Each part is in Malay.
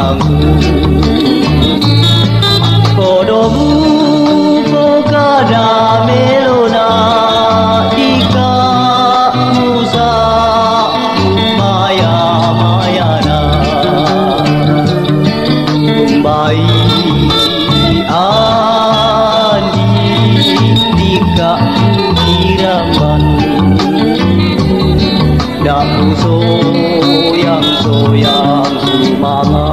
soyangku kodomu bogada melona ika musa maya mayana kumbai andi dika kiramban daku soyang mama.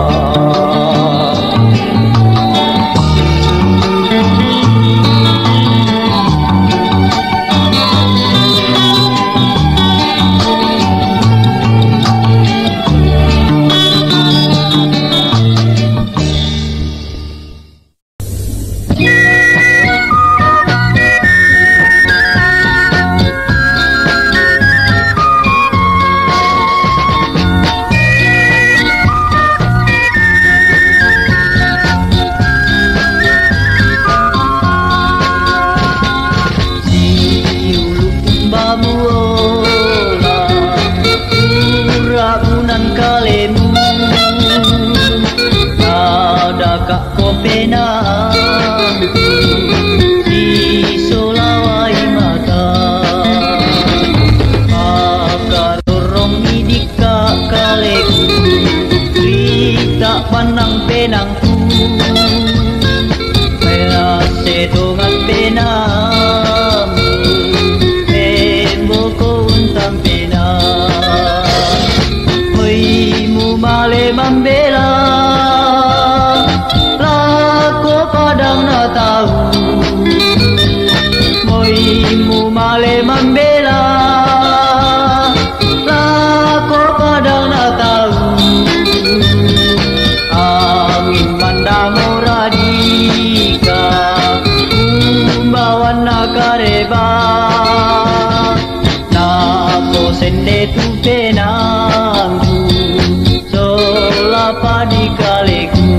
Panang penangku melase dongan penamu emboko untang pena hoimu male membela lako padang na tahu hoimu male membela lako padang na tahu Moradika kumbawan nakareba napo sende tu penangku solapa di kaleku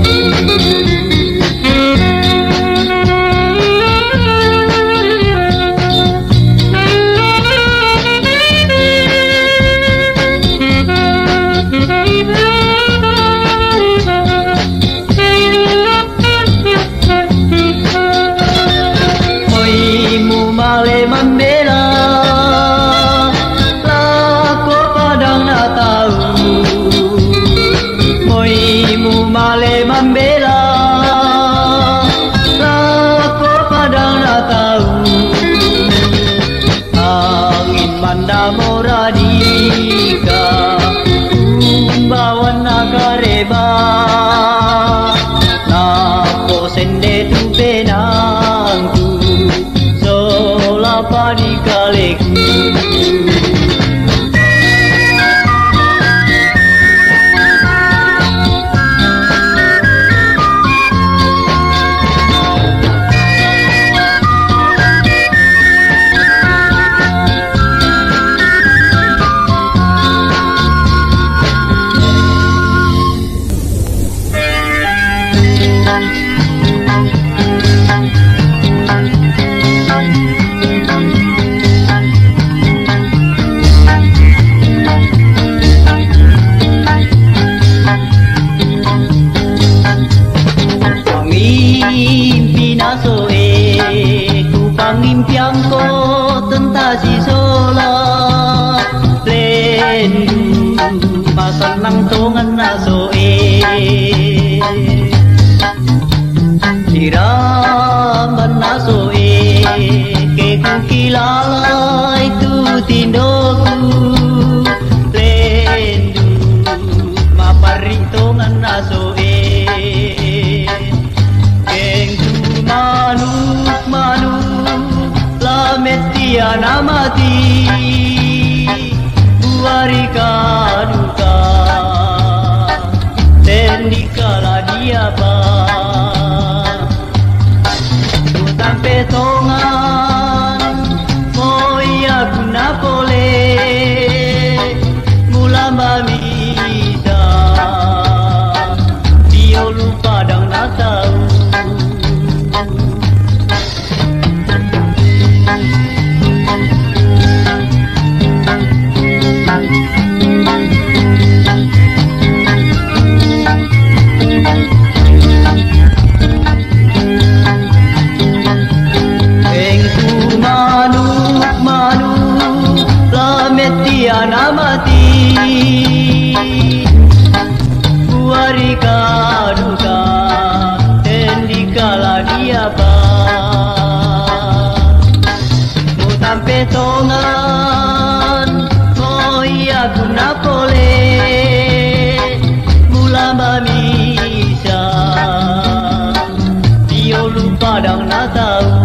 membela lako padang na tahu angin manda moradika kumbawan nakareba napo sende tu penangku solapa di kaleku Pangimpiangko tentasi sola lendu pasal nang tongan nasoe diraman nasoe ke kukilala itu tindoku lendu mapari tongan nasoe kengku manuk metia namati buarika duka tendikala dia ba utang petongan moya Tiana mati Buarika duka Tendikala dia ba Mutampe tongan Oh iya guna pole Mulamba misa Dio lupa dang na tahu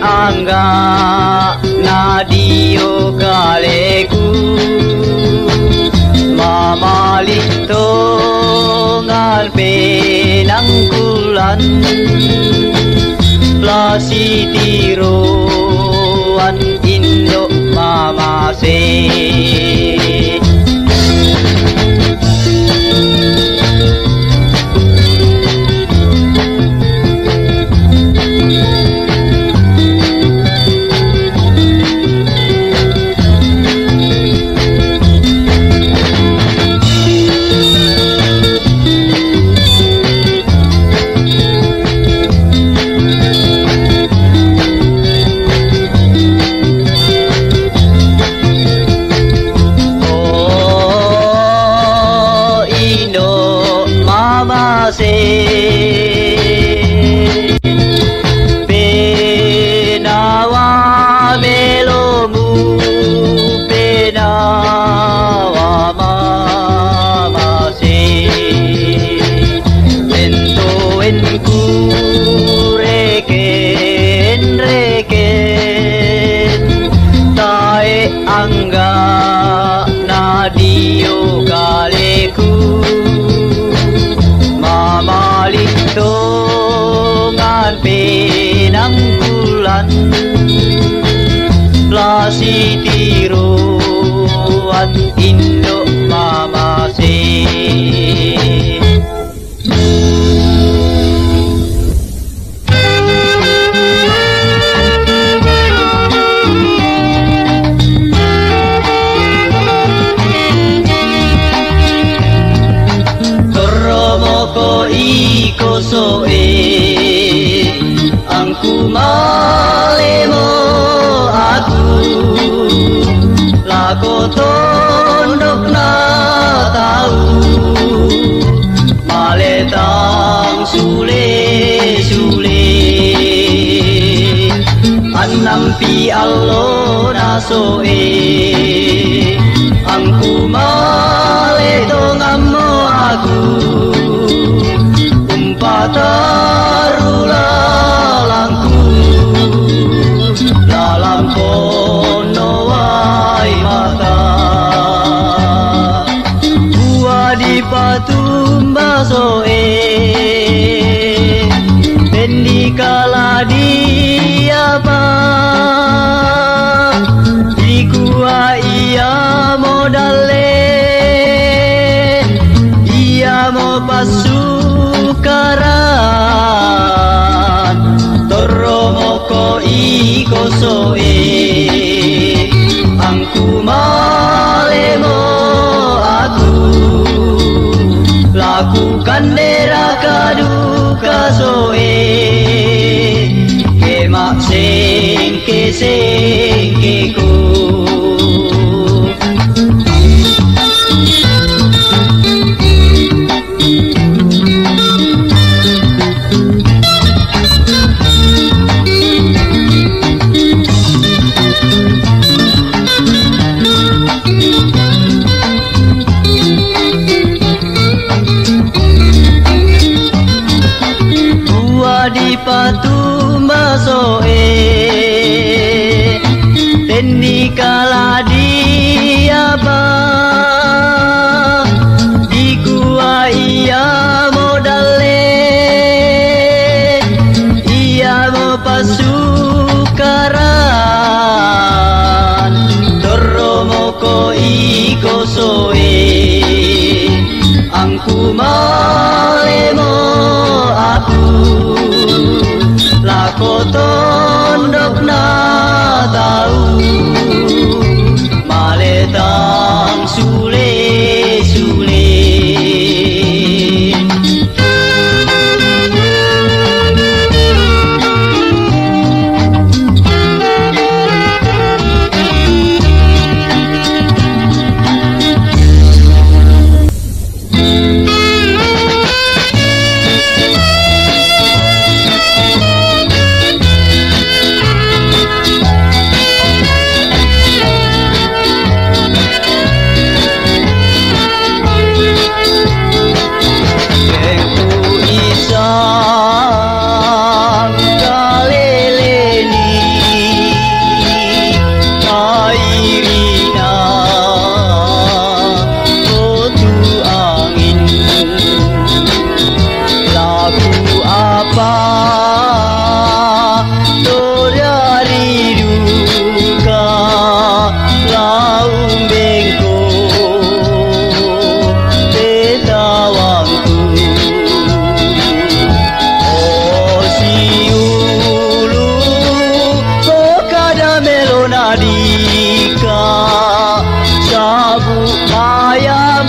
Angga nadio kaleku mamalito ngal penangkulan lasi tiruan indo mamase. se penawa melomu penawa mama se entoen ku reken tae angga nadio kaleku mamalik tongan penangkulan lasi tiruan indo mamase soe angku malemo aku lako tondok na tahu maletang sule anam pi allo na soe angku maletong ammo aku patarula langku dalam kono wai mata buah di patumba soe dan di kala dia apa di gua ia modale ia mau pasukaran toromoko iko soe angku malemo aku lakukan dera kaduka soe kemak sengkeku di patumba soe tendi kala dia ba di gua ia modale ia mau pasukaran toromoko iko soe angku malemo aku lako tondok na tahu maletang sule Adika sabu maya